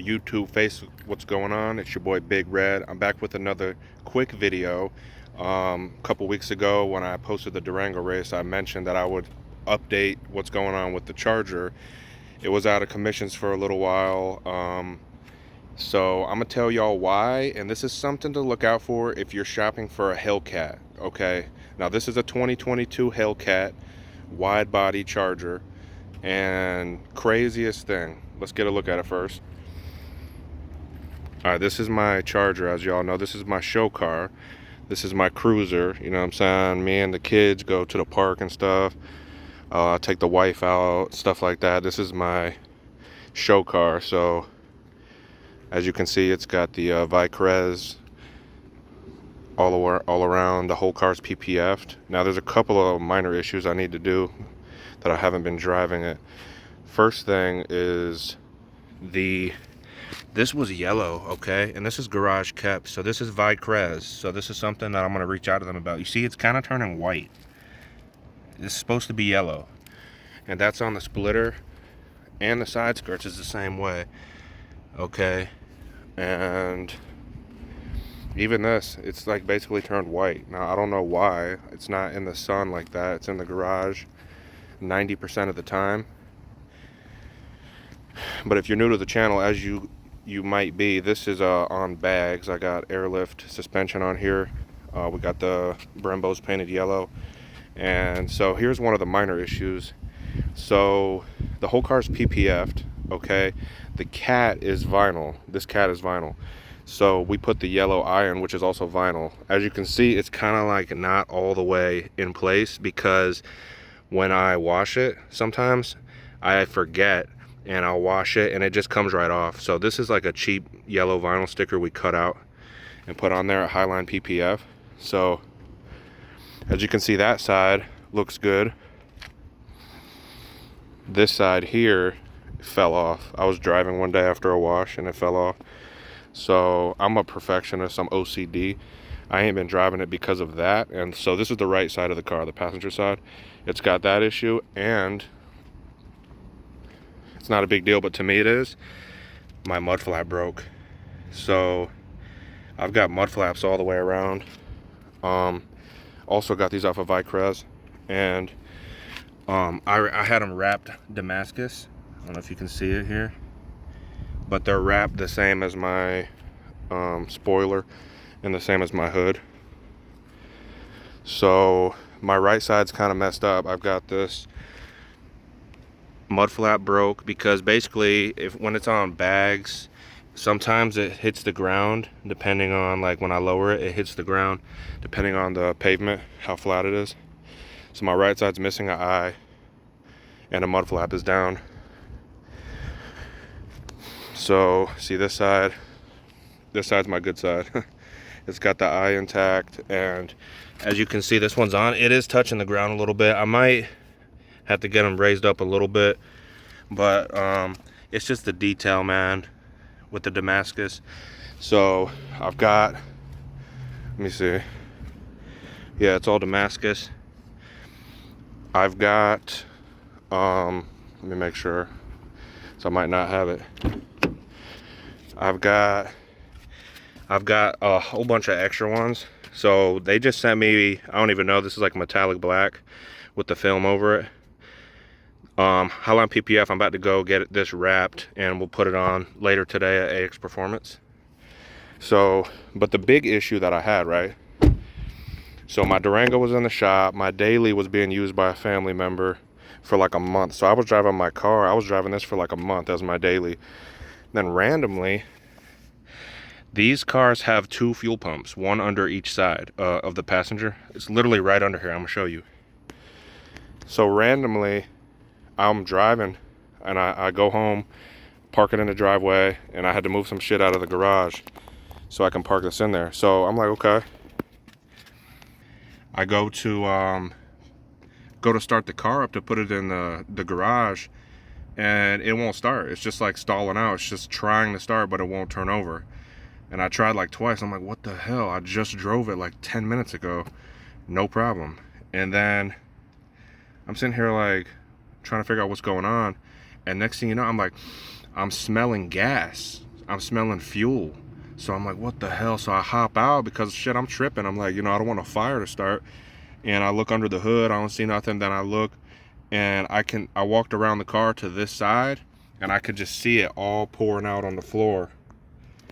YouTube, face what's going on. It's your boy Big Red. I'm back with another quick video. A couple weeks ago when I posted the Durango race, I mentioned that I would update what's going on with the Charger. It was out of commissions for a little while. So I'm gonna tell y'all why, and this is something to look out for if you're shopping for a Hellcat. Okay, now this is a 2022 Hellcat wide body Charger. And craziest thing, let's get a look at it first. All right, this is my Charger. As y'all know, this is my show car. This is my cruiser, you know what I'm saying? Me and the kids go to the park and stuff. Take the wife out, stuff like that. This is my show car. So as you can see, it's got the Vicrez all around. The whole car's PPF'd. Now there's a couple of minor issues I need to do that I haven't been driving it. First thing is this was yellow, okay? And this is garage kept, so this is Vicrez. So this is something that I'm gonna reach out to them about. You see, it's kind of turning white. It's supposed to be yellow. And that's on the splitter, and the side skirts is the same way, okay? And even this, it's like basically turned white. Now, I don't know why. It's not in the sun like that. It's in the garage 90% of the time. But if you're new to the channel, as you might be, this is on bags. I got airlift suspension on here. We got the Brembos painted yellow. And so here's one of the minor issues. So the whole car's PPF'd, okay? The cat is vinyl. This cat is vinyl. So we put the yellow iron, which is also vinyl. As you can see, it's kind of like not all the way in place, because when I wash it, sometimes I forget and I'll wash it and it just comes right off. So this is like a cheap yellow vinyl sticker we cut out and put on there at Highline PPF. So as you can see, that side looks good. This side here fell off. I was driving one day after a wash and it fell off. So I'm a perfectionist, I'm OCD. I ain't been driving it because of that. And so this is the right side of the car, the passenger side. It's got that issue, and it's not a big deal, but to me it is. My mud flap broke. So I've got mud flaps all the way around. Also got these off of Vicrez, and I had them wrapped Damascus. I don't know if you can see it here, but they're wrapped the same as my spoiler and the same as my hood. So my right side's kind of messed up. I've got this mud flap broke because basically when it's on bags, sometimes it hits the ground depending on, like when I lower it, it hits the ground depending on the pavement, how flat it is. So my right side's missing an eye and a mud flap is down. So see, this side's my good side. It's got the eye intact, and as you can see, this one's on. It is touching the ground a little bit. I might have to get them raised up a little bit, but it's just the detail, man, with the Damascus. So I've got, let me see. Yeah, it's all Damascus. I've got, let me make sure, so I might not have it. I've got a whole bunch of extra ones. So they just sent me, I don't even know, this is like metallic black with the film over it. Highline PPF, I'm about to go get this wrapped and we'll put it on later today at AX Performance. So, but the big issue that I had, right? So my Durango was in the shop. My daily was being used by a family member for like a month. So I was driving my car. I was driving this for like a month as my daily. Then randomly, these cars have two fuel pumps, one under each side of the passenger. It's literally right under here. I'm gonna show you. So randomly, I'm driving and I go home, park it in the driveway, and I had to move some shit out of the garage so I can park this in there. So I'm like, okay. I go to start the car up to put it in the garage, and it won't start. It's just like stalling out. It's just trying to start, but it won't turn over. And I tried like twice. I'm like, what the hell? I just drove it like 10 minutes ago. No problem. And then I'm sitting here like trying to figure out what's going on. And next thing you know, I'm smelling gas. I'm smelling fuel. So I'm like, what the hell? So I hop out because shit, I'm tripping. I'm like, you know, I don't want a fire to start. And I look under the hood, I don't see nothing. Then I look, and I walked around the car to this side, and I could just see it all pouring out on the floor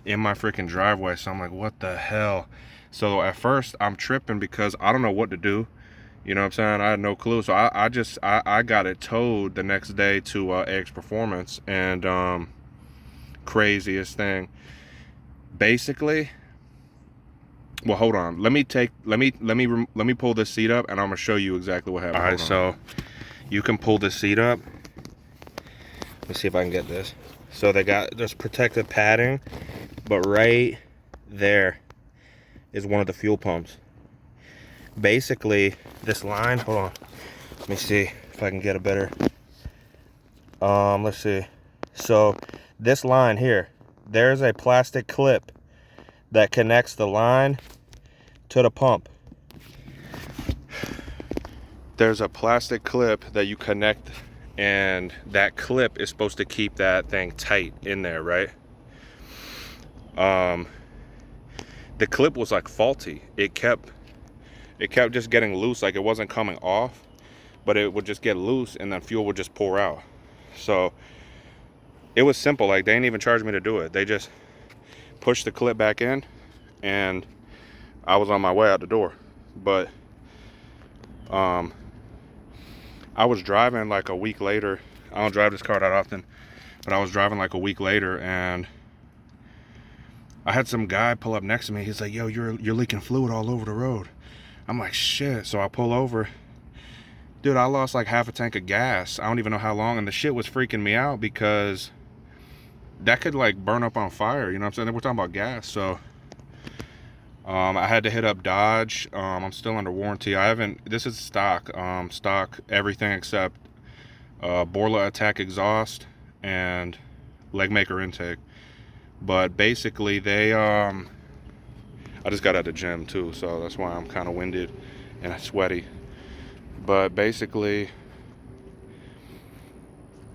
in my freaking driveway. So I'm like, what the hell? So at first I'm tripping because I don't know what to do. You know what I'm saying? I had no clue. So I got it towed the next day to AX Performance. And craziest thing, basically, well, hold on, let me pull this seat up, and I'm gonna show you exactly what happened. All right, so you can pull this seat up. Let me see if I can get this. So there's protective padding, but right there is one of the fuel pumps. Basically, this line, hold on, let me see if I can get a better, let's see. So this line here, there's a plastic clip that connects the line to the pump. There's a plastic clip that you connect, and that clip is supposed to keep that thing tight in there, right? The clip was like faulty. It kept just getting loose, like it wasn't coming off, but it would just get loose and then fuel would just pour out. So it was simple, like they didn't even charge me to do it. They just pushed the clip back in and I was on my way out the door. But I was driving like a week later. I don't drive this car that often, but I was driving like a week later, and I had some guy pull up next to me. He's like, yo, you're leaking fluid all over the road. I'm like, shit. So I pull over. Dude, I lost like half a tank of gas. I don't even know how long, and the shit was freaking me out because that could like burn up on fire, you know what I'm saying? We're talking about gas. So I had to hit up Dodge. I'm still under warranty. This is stock everything except Borla Attack exhaust and leg maker intake. But basically they I just got out of the gym too, so that's why I'm kind of winded and sweaty. But basically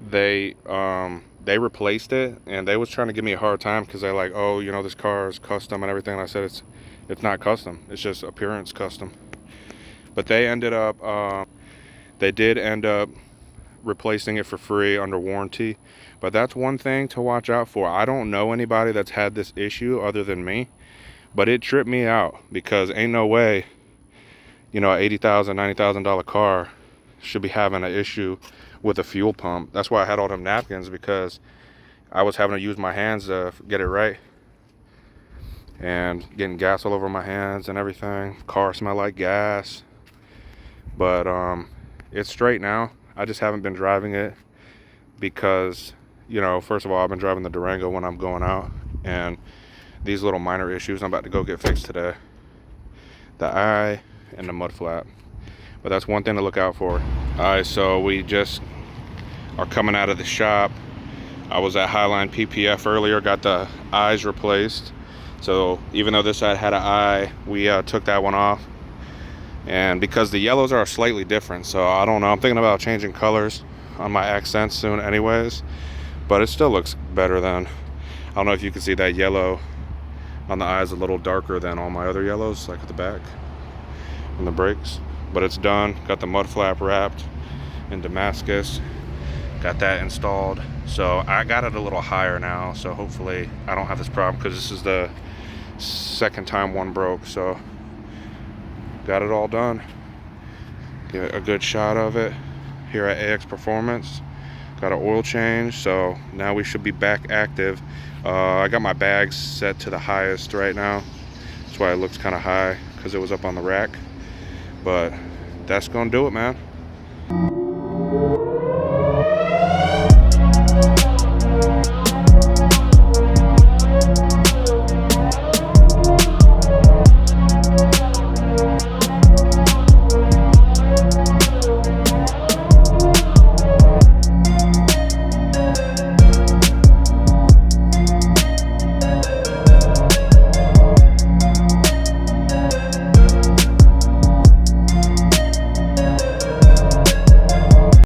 they replaced it, and they was trying to give me a hard time because they're like, oh, you know, this car is custom and everything. And I said it's not custom, it's just appearance custom. But they did end up replacing it for free under warranty. But that's one thing to watch out for. I don't know anybody that's had this issue other than me, but it tripped me out because ain't no way, you know, a $80,000, $90,000 car should be having an issue with a fuel pump. That's why I had all them napkins, because I was having to use my hands to get it right, and getting gas all over my hands and everything. Car smelled like gas. But it's straight now. I just haven't been driving it because, you know, first of all, I've been driving the Durango when I'm going out, and these little minor issues I'm about to go get fixed today. The eye and the mud flap. But that's one thing to look out for. Alright, so we just are coming out of the shop. I was at Highline PPF earlier, got the eyes replaced. So even though this side had an eye, we took that one off. And because the yellows are slightly different, so I don't know, I'm thinking about changing colors on my accents soon anyways. But it still looks better than, I don't know if you can see that yellow on the eyes a little darker than all my other yellows, like at the back and the brakes. But it's done. Got the mud flap wrapped in Damascus. Got that installed. So I got it a little higher now, so hopefully I don't have this problem, because this is the second time one broke. So got it all done. Get a good shot of it here at AX Performance. Got an oil change, so now we should be back active. I got my bags set to the highest right now. That's why it looks kind of high, because it was up on the rack. But that's gonna do it, man.